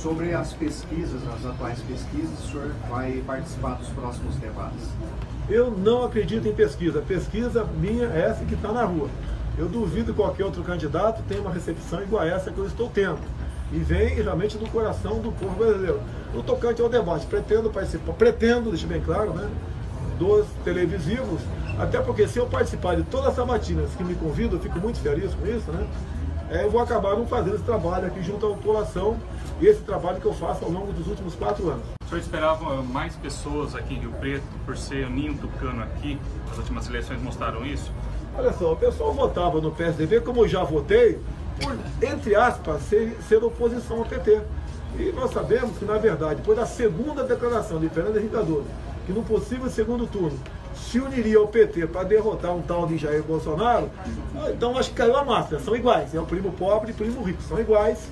Sobre as pesquisas, as atuais pesquisas, o senhor vai participar dos próximos debates? Eu não acredito em pesquisa. Pesquisa minha é essa que está na rua. Eu duvido que qualquer outro candidato tenha uma recepção igual a essa que eu estou tendo. E vem realmente do coração do povo brasileiro. No tocante ao debate, pretendo participar, deixa bem claro, né, dos televisivos, até porque se eu participar de todas as sabatinas que me convidam, eu fico muito feliz com isso, né, eu vou acabar não fazendo esse trabalho aqui junto à população, e esse trabalho que eu faço ao longo dos últimos 4 anos. O senhor esperava mais pessoas aqui em Rio Preto, por ser o ninho tucano aqui? As últimas eleições mostraram isso? Olha só, o pessoal votava no PSDB, como eu já votei, por, entre aspas, ser oposição ao PT. E nós sabemos que, na verdade, depois da segunda declaração de Fernando Henrique Cardoso, que no possível segundo turno se uniria ao PT para derrotar um tal de Jair Bolsonaro, então acho que caiu a máscara, são iguais, é o primo pobre e o primo rico, são iguais,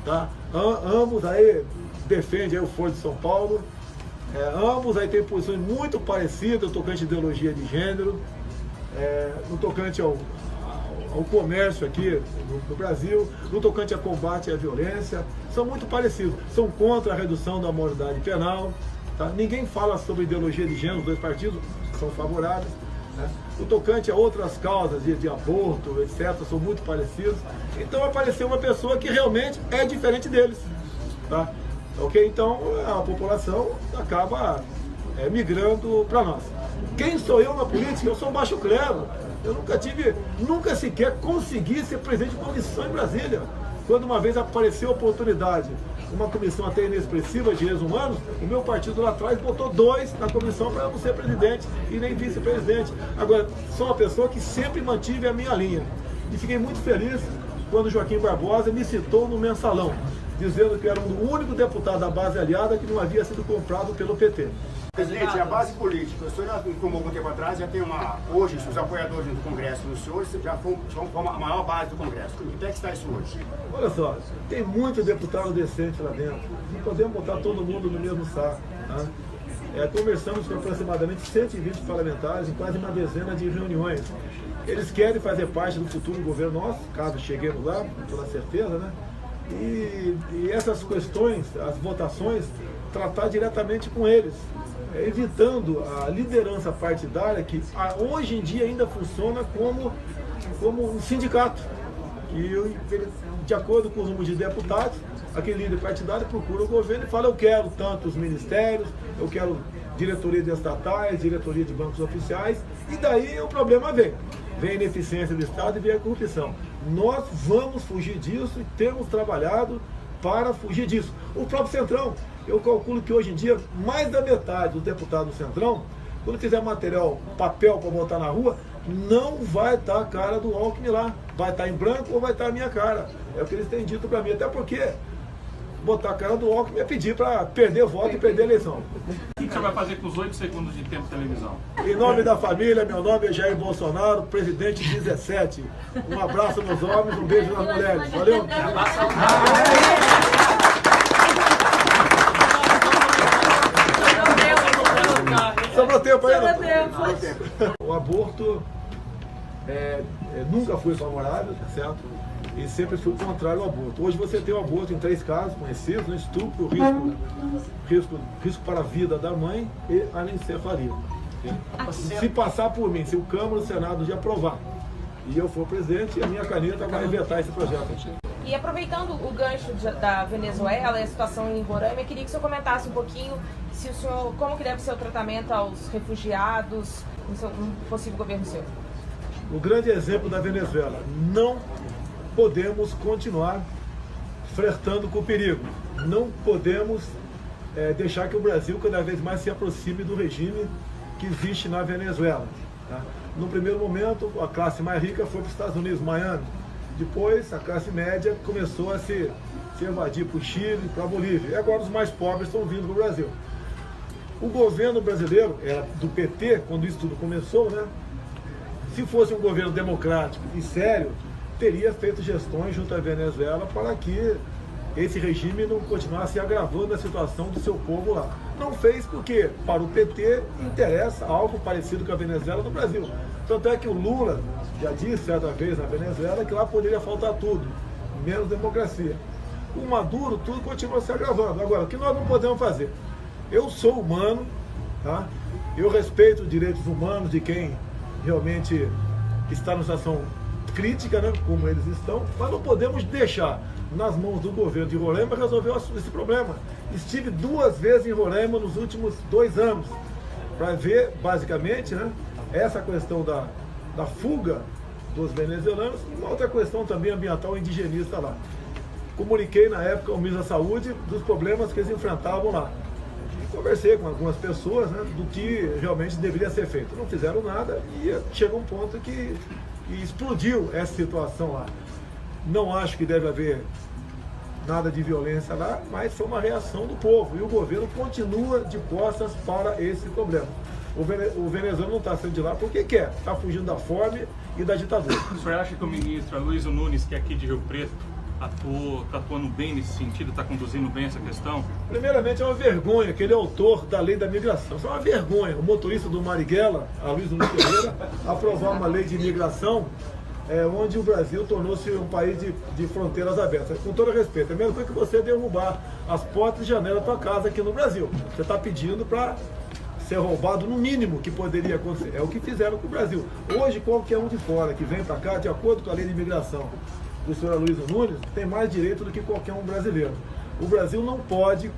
tá? Ambos aí defendem aí o Foro de São Paulo, ambos aí têm posições muito parecidas no tocante à ideologia de gênero, no tocante ao comércio aqui no Brasil, no tocante a combate à violência, são muito parecidos, são contra a redução da maioridade penal, tá? Ninguém fala sobre ideologia de gênero, os dois partidos são favoráveis, né? No tocante a outras causas de aborto, etc., são muito parecidos, então apareceu uma pessoa que realmente é diferente deles, tá? Ok? Então a população acaba migrando para nós. Quem sou eu na política? Eu sou baixo clero. Eu nunca sequer consegui ser presidente de comissão em Brasília. Quando uma vez apareceu a oportunidade, uma comissão até inexpressiva de direitos humanos, o meu partido lá atrás botou 2 na comissão para eu não ser presidente e nem vice-presidente. Agora, sou uma pessoa que sempre mantive a minha linha. E fiquei muito feliz quando Joaquim Barbosa me citou no Mensalão, dizendo que era o único deputado da base aliada que não havia sido comprado pelo PT. Presidente, a base política, o senhor informou algum tempo atrás, já tem hoje, os apoiadores do Congresso dos senhores já formam a maior base do Congresso. Onde é que está isso hoje? Olha só, tem muito deputado decente lá dentro, não podemos botar todo mundo no mesmo saco, né? Conversamos com aproximadamente 120 parlamentares em quase uma dezena de reuniões. Eles querem fazer parte do futuro governo nosso, caso cheguemos lá, com toda certeza, né? E essas questões, as votações, tratar diretamente com eles, evitando a liderança partidária que hoje em dia ainda funciona como um sindicato, que de acordo com o número de deputados, aquele líder partidário procura o governo e fala: eu quero tantos ministérios, eu quero diretoria de estatais, diretoria de bancos oficiais, e daí o problema vem a ineficiência do Estado e vem a corrupção. Nós vamos fugir disso e temos trabalhado para fugir disso. O próprio Centrão, eu calculo que hoje em dia mais da metade dos deputados do Centrão, quando fizer material, papel para botar na rua, não vai estar a cara do Alckmin lá, vai estar em branco ou vai estar a minha cara. É o que eles têm dito para mim, até porque botar a cara do Alckmin é pedir para perder voto e perder a eleição. O que o senhor vai fazer com os 8 segundos de tempo de televisão? Em nome da família, meu nome é Jair Bolsonaro, presidente 17. Um abraço nos homens, um beijo nas mulheres. Valeu! Sobrou tempo ainda? O aborto nunca foi favorável, tá certo? E sempre fui contrário ao aborto. Hoje você tem o aborto em 3 casos conhecidos, né? Estupro, risco para a vida da mãe e anencefalia. Se passar por mim, se o Câmara e o Senado de aprovar e eu for presidente, a minha caneta vai vetar esse projeto. E aproveitando o gancho da Venezuela e a situação em Roraima, eu queria que o senhor comentasse um pouquinho se o senhor, como que deve ser o tratamento aos refugiados no possível governo seu. O grande exemplo da Venezuela: não podemos continuar flertando com o perigo. Não podemos deixar que o Brasil cada vez mais se aproxime do regime que existe na Venezuela. Tá? No primeiro momento, a classe mais rica foi para os Estados Unidos, Miami. Depois, a classe média começou a se evadir para o Chile, para a Bolívia. E agora os mais pobres estão vindo para o Brasil. O governo brasileiro, do PT, quando isso tudo começou, né? Se fosse um governo democrático e sério, teria feito gestões junto à Venezuela para que esse regime não continuasse agravando a situação do seu povo lá. Não fez porque, para o PT, interessa algo parecido com a Venezuela no Brasil. Tanto é que o Lula já disse certa vez na Venezuela que lá poderia faltar tudo, menos democracia. Com o Maduro, tudo continua se agravando. Agora, o que nós não podemos fazer? Eu sou humano, tá? Eu respeito os direitos humanos de quem realmente está numa situação crítica, né, como eles estão, mas não podemos deixar nas mãos do governo de Roraima resolver esse problema. Estive 2 vezes em Roraima nos últimos 2 anos, para ver, basicamente, né, essa questão da fuga dos venezuelanos e uma outra questão também ambiental indigenista lá. Comuniquei na época ao ministro da Saúde dos problemas que eles enfrentavam lá. E conversei com algumas pessoas, né, do que realmente deveria ser feito. Não fizeram nada e chegou um ponto que explodiu essa situação lá. Não acho que deve haver nada de violência lá, mas foi uma reação do povo e o governo continua de costas para esse problema. O venezuelano não está saindo de lá porque quer, está fugindo da fome e da ditadura. O senhor acha que o ministro Aloysio Nunes, que é aqui de Rio Preto, está atuando bem nesse sentido, está conduzindo bem essa questão? Primeiramente, é uma vergonha que ele é autor da lei da migração. Isso é uma vergonha. O motorista do Marighella, Aloysio Nunes Pereira, aprovar uma lei de imigração onde o Brasil tornou-se um país de fronteiras abertas. Com todo respeito, é a mesma coisa que você derrubar as portas e janelas da tua casa aqui no Brasil. Você está pedindo para ser roubado no mínimo que poderia acontecer. É o que fizeram com o Brasil. Hoje, qualquer um de fora que vem para cá, de acordo com a lei de imigração do senhor Aloysio Nunes, tem mais direito do que qualquer um brasileiro. O Brasil não pode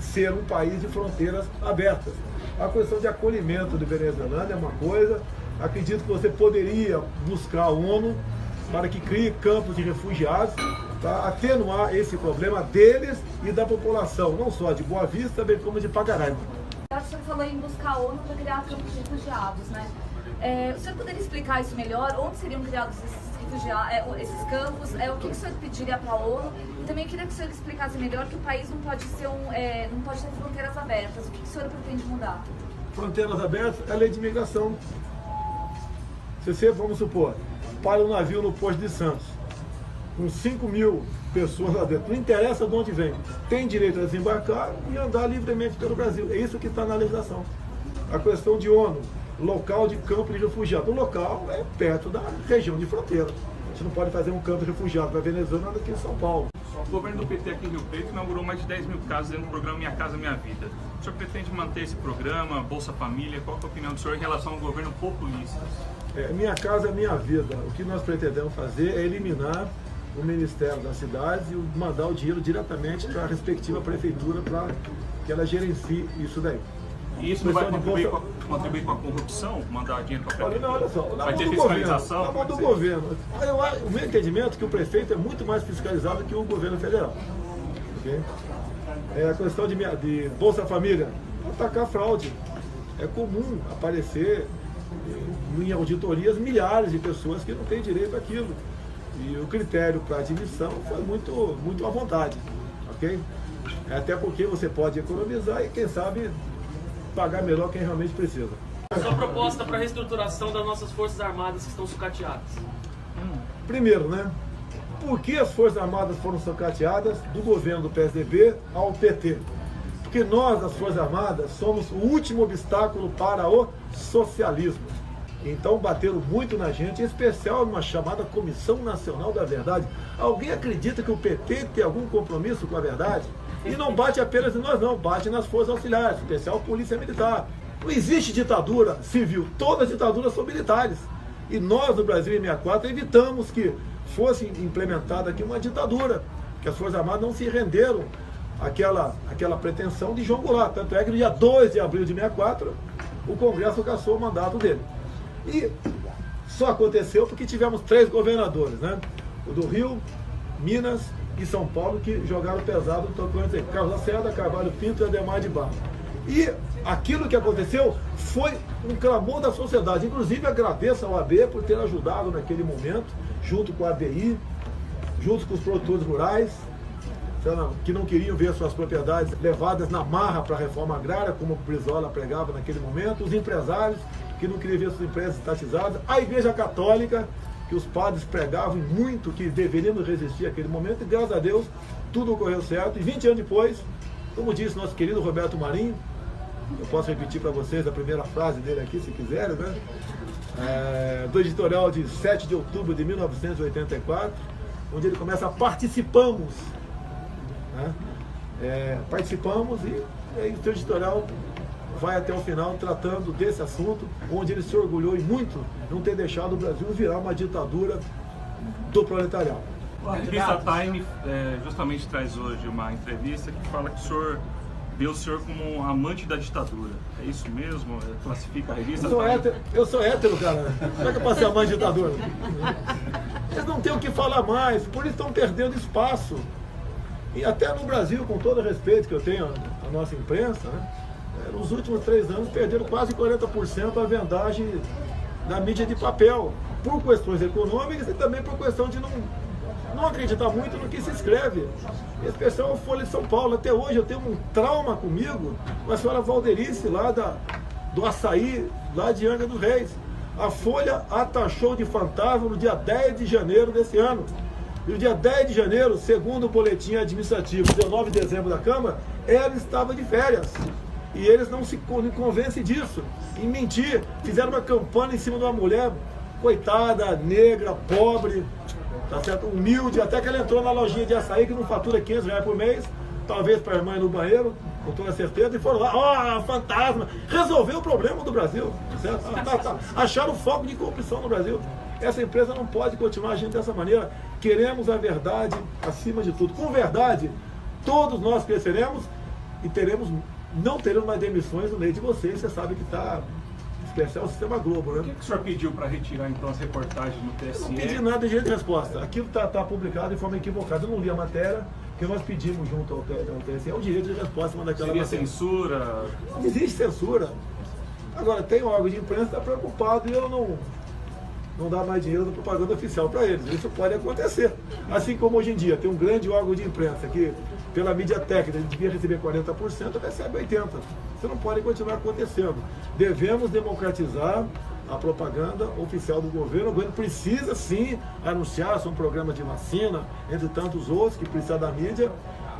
ser um país de fronteiras abertas. A questão de acolhimento do venezuelano é uma coisa. Acredito que você poderia buscar a ONU para que crie campos de refugiados para atenuar esse problema deles e da população, não só de Boa Vista, bem como de Pacaraima. O senhor falou em buscar a ONU para criar campos de refugiados, né? O senhor poderia explicar isso melhor? Onde seriam criados esses campos? O que o senhor pediria para a ONU? E também queria que o senhor explicasse melhor que o país não pode ter fronteiras abertas. O que o senhor pretende mudar? Fronteiras abertas é a lei de imigração. Se você, vamos supor, para um navio no Porto de Santos, com 5.000 pessoas lá dentro, não interessa de onde vem, tem direito a desembarcar e andar livremente pelo Brasil. É isso que está na legislação. A questão de ONU, local de campo de refugiados. O local é perto da região de fronteira. A gente não pode fazer um campo de refugiados para a Venezuela aqui em São Paulo. O governo do PT aqui em Rio Preto inaugurou mais de 10 mil casas dentro do programa Minha Casa Minha Vida. O senhor pretende manter esse programa, Bolsa Família? Qual é a opinião do senhor em relação ao governo populista? Minha Casa Minha Vida. O que nós pretendemos fazer é eliminar o Ministério das Cidades e mandar o dinheiro diretamente para a respectiva prefeitura para que ela gerencie isso daí. E isso não vai contribuir com a corrupção? Mandar dinheiro para a prefeitura? Não, olha só, vai ter fiscalização? Na mão do governo. O meu entendimento é que o prefeito é muito mais fiscalizado que o governo federal. Okay? A questão de Bolsa Família, atacar fraude. É comum aparecer em auditorias milhares de pessoas que não têm direito àquilo. E o critério para admissão foi muito à vontade, ok? Até porque você pode economizar e, quem sabe, pagar melhor quem realmente precisa. A sua proposta para a reestruturação das nossas Forças Armadas que estão sucateadas? Primeiro, né? Por que as Forças Armadas foram sucateadas do governo do PSDB ao PT? Porque nós, as Forças Armadas, somos o último obstáculo para o socialismo. Então bateram muito na gente, em especial numa chamada Comissão Nacional da Verdade. Alguém acredita que o PT tem algum compromisso com a verdade? E não bate apenas em nós não, bate nas forças auxiliares, em especial Polícia Militar. Não existe ditadura civil, todas as ditaduras são militares. E nós, no Brasil, em 1964, evitamos que fosse implementada aqui uma ditadura, que as Forças Armadas não se renderam àquela pretensão de João Goulart. Tanto é que no dia 2 de abril de 1964, o Congresso cassou o mandato dele. E só aconteceu porque tivemos 3 governadores, né? O do Rio, Minas e São Paulo, que jogaram pesado no tocante aí. Carlos Lacerda, Carvalho Pinto e Ademar de Barros. E aquilo que aconteceu foi um clamor da sociedade. Inclusive agradeço ao AB por ter ajudado naquele momento, junto com a ABI, junto com os produtores rurais, que não queriam ver suas propriedades levadas na marra para a reforma agrária, como o Brizola pregava naquele momento, os empresários que não queriam ver suas empresas estatizadas, a Igreja Católica, que os padres pregavam muito que deveríamos resistir àquele momento, e graças a Deus tudo ocorreu certo. E 20 anos depois, como disse nosso querido Roberto Marinho, eu posso repetir para vocês a primeira frase dele aqui, se quiserem, né? Do editorial de 7 de outubro de 1984, onde ele começa: participamos né? Participamos e o Distrito Editorial vai até o final tratando desse assunto, onde ele se orgulhou e muito de não ter deixado o Brasil virar uma ditadura do proletariado. A revista Time justamente traz hoje uma entrevista que fala que o senhor vê o senhor como um amante da ditadura. É isso mesmo? Classifica a revista Time? Eu sou hétero, cara. Como é que eu posso ser amante de ditadura? Eles não têm o que falar mais, por isso estão perdendo espaço. E até no Brasil, com todo o respeito que eu tenho à nossa imprensa, né, nos últimos 3 anos perderam quase 40% a vendagem da mídia de papel, por questões econômicas e também por questão de não acreditar muito no que se escreve. Em especial a Folha de São Paulo. Até hoje eu tenho um trauma comigo com a senhora Valderice, lá do Açaí, lá de Angra dos Reis. A Folha a taxou de fantasma no dia 10 de janeiro desse ano. E no dia 10 de janeiro, segundo o boletim administrativo, 19 de dezembro da Câmara, ela estava de férias. E eles não se convencem disso. Em mentir, fizeram uma campanha em cima de uma mulher, coitada, negra, pobre, tá certo? Humilde, até que ela entrou na lojinha de açaí, que não fatura R$500 por mês, talvez para a irmã ir no banheiro, com toda certeza, e foram lá, fantasma, resolveu o problema do Brasil, certo? Acharam o foco de corrupção no Brasil. Essa empresa não pode continuar agindo dessa maneira. Queremos a verdade acima de tudo. Com verdade, todos nós cresceremos e não teremos mais demissões no meio de vocês. Você sabe que está especial o Sistema Globo, né? O que o senhor pediu para retirar então as reportagens no TSE? Eu não pedi nada de jeito de resposta. Aquilo está publicado de forma equivocada. Eu não li a matéria, que nós pedimos junto ao TSE. É o direito de resposta uma daquela Seria matéria. censura? Não existe censura. Agora, tem um órgão de imprensa que está preocupado e eu não dar mais dinheiro da propaganda oficial para eles. Isso pode acontecer. Assim como hoje em dia tem um grande órgão de imprensa que, pela mídia técnica, ele devia receber 40%, recebe 80%. Isso não pode continuar acontecendo. Devemos democratizar a propaganda oficial do governo. O governo precisa sim anunciar um programa de vacina, entre tantos outros que precisa da mídia,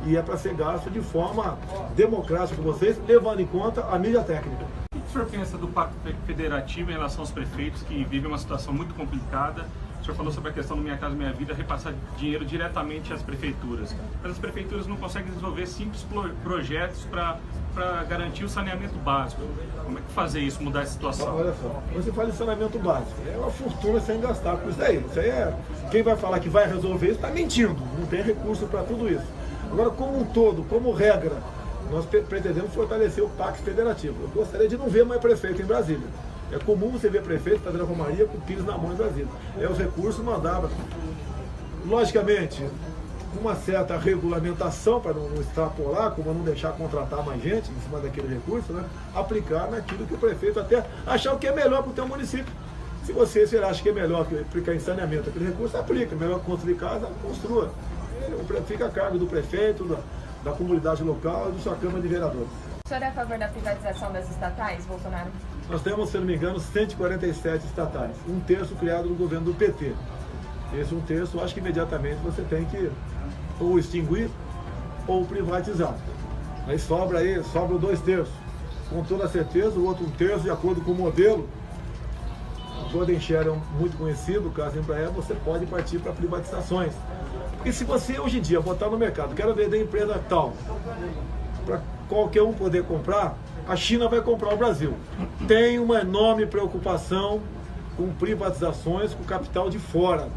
e é para ser gasto de forma democrática com vocês, levando em conta a mídia técnica. O que o senhor pensa do Pacto Federativo em relação aos prefeitos que vivem uma situação muito complicada? O senhor falou sobre a questão do Minha Casa Minha Vida, repassar dinheiro diretamente às prefeituras. Mas as prefeituras não conseguem desenvolver simples projetos para garantir o saneamento básico. Como é que fazer isso, mudar essa situação? Olha só, você fala de saneamento básico, é uma fortuna sem gastar com isso aí. Isso aí quem vai falar que vai resolver isso está mentindo, não tem recurso para tudo isso. Agora, como um todo, como regra, nós pretendemos fortalecer o Pacto Federativo. Eu gostaria de não ver mais prefeito em Brasília. É comum você ver prefeito fazendo a romaria com pires na mão em Brasília. Os recursos mandavam. Logicamente, uma certa regulamentação para não extrapolar, como não deixar contratar mais gente em cima daquele recurso, né? Aplicar naquilo que o prefeito até achar o que é melhor para o teu município. Se você acha que é melhor que aplicar em saneamento aquele recurso, aplica. Melhor construir casa, construa. Fica a cargo do prefeito, da comunidade local e da sua Câmara de Vereadores. O senhor é a favor da privatização das estatais, Bolsonaro? Nós temos, se não me engano, 147 estatais. 1/3 criado no governo do PT. Esse 1/3, eu acho que imediatamente você tem que ou extinguir ou privatizar. Aí sobra 2/3. Com toda certeza, o outro 1/3, de acordo com o modelo, o Golden Share é muito conhecido, o caso Embraer, você pode partir para privatizações. Porque se você hoje em dia botar no mercado, quero vender empresa tal, para qualquer um poder comprar, a China vai comprar o Brasil. Tem uma enorme preocupação com privatizações com capital de fora,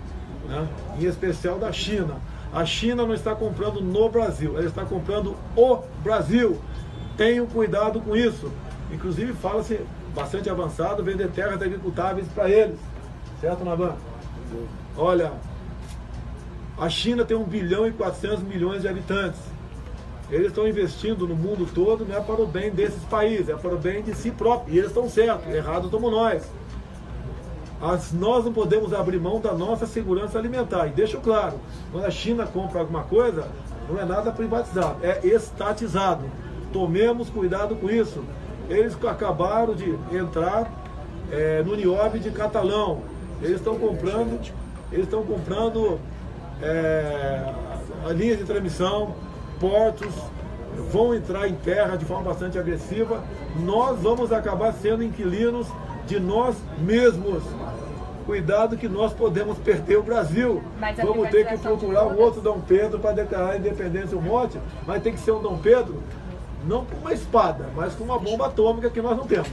né? Em especial da China. A China não está comprando no Brasil, ela está comprando o Brasil. Tenham cuidado com isso. Inclusive fala-se bastante avançado, vender terras agricultáveis para eles. Certo, Navan? Olha, a China tem 1,4 bilhão de habitantes. Eles estão investindo no mundo todo, não é para o bem desses países, é para o bem de si próprio. E eles estão certos, errados somos nós. Nós não podemos abrir mão da nossa segurança alimentar. E deixo claro, quando a China compra alguma coisa, não é nada privatizado, é estatizado. Tomemos cuidado com isso. Eles acabaram de entrar no Nióbio de Catalão. Eles estão comprando a linha de transmissão, portos, vão entrar em terra de forma bastante agressiva. Nós vamos acabar sendo inquilinos de nós mesmos. cuidado que nós podemos perder o Brasil. Mas a Vamos ter que privatização procurar de um todas? outro Dom Pedro para declarar a independência um monte, mas tem que ser um Dom Pedro não com uma espada, mas com uma bomba atômica que nós não temos.